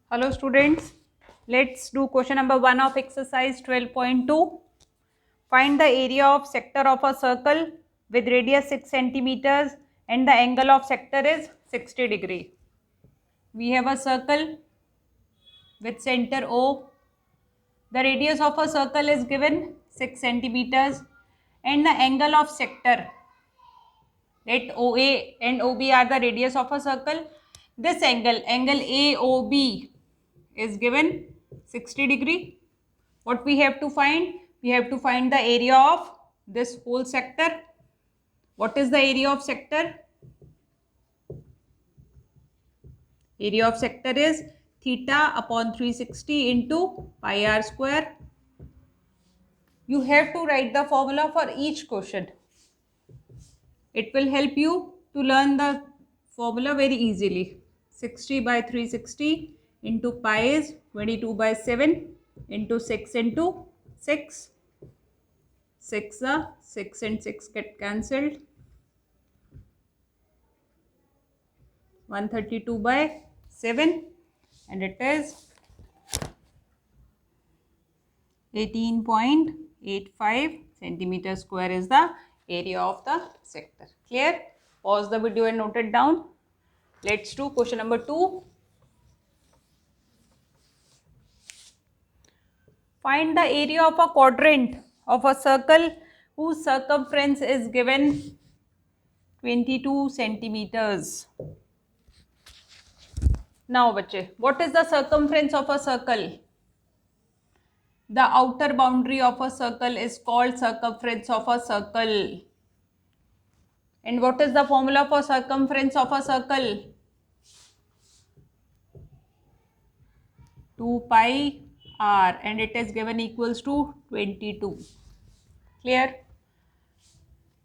Hello students, let's do question number 1 of exercise 12.2. Find the area of sector of a circle with radius 6 centimeters and the angle of sector is 60 degree. We have a circle with center O. The radius of a circle is given 6 centimeters and the angle of sector, let OA and OB are the radius of a circle. This angle AOB is given 60 degree. What we have to find? We have to find the area of this whole sector. What is the area of sector? Area of sector is theta upon 360 into pi r square. You have to write the formula for each question. It will help you to learn the formula very easily. 60 by 360 into pi is 22 by 7 into 6 into 6. 6 and 6 get cancelled. 132 by 7 and it is 18.85 centimeter square is the area of the sector. Clear? Pause the video and note it down. Let's do question number 2. Find the area of a quadrant of a circle whose circumference is given 22 centimeters. Now, bache, what is the circumference of a circle? The outer boundary of a circle is called circumference of a circle. And what is the formula for circumference of a circle? 2 pi r and it is given equals to 22. Clear?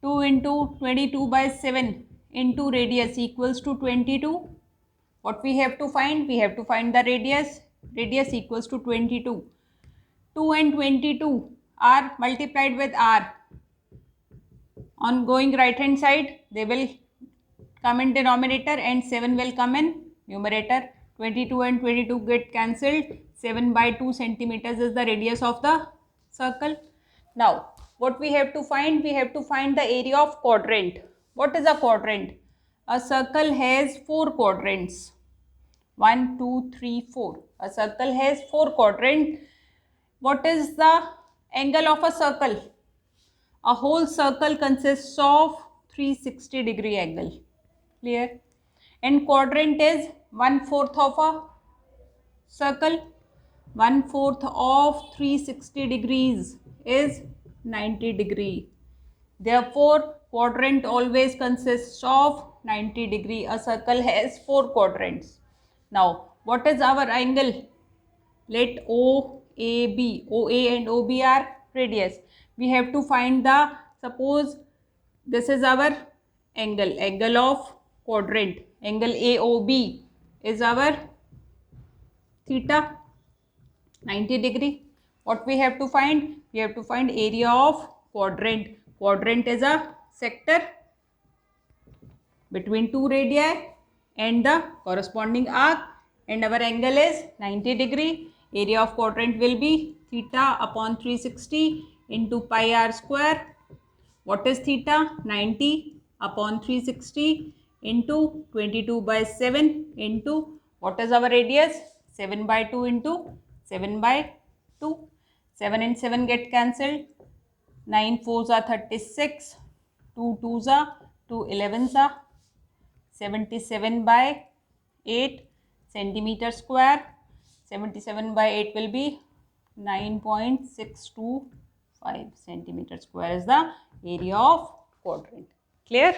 2 into 22 by 7 into radius equals to 22. What we have to find? We have to find the radius. Radius equals to 22. 2 and 22 are multiplied with r. On going right hand side, they will come in denominator and 7 will come in numerator. 22 and 22 get cancelled. 7 by 2 centimeters is the radius of the circle. Now, what we have to find? We have to find the area of quadrant. What is a quadrant? A circle has 4 quadrants. 1, 2, 3, 4. A circle has 4 quadrants. What is the angle of a circle? A whole circle consists of 360 degree angle. Clear? And quadrant is 1/4 of a circle. 1/4 of 360 degrees is 90 degree. Therefore, quadrant always consists of 90 degree. A circle has 4 quadrants. Now, what is our angle? Let OAB, OA and OB are radius. We have to find the, suppose this is our angle of quadrant. Angle AOB is our theta, 90 degree. What we have to find? We have to find area of quadrant. Quadrant is a sector between two radii and the corresponding arc, and our angle is 90 degree. Area of quadrant will be theta upon 360 into pi r square. What is theta? 90 upon 360 into 22 by 7 into what is our radius? 7 by 2 into 7 by 2. 7 and 7 get cancelled. 9 4s are 36. 2 2s are 2 11s are 77 by 8 centimeter square. 77 by 8 will be 9.625 centimeter square is the area of quadrant. Clear?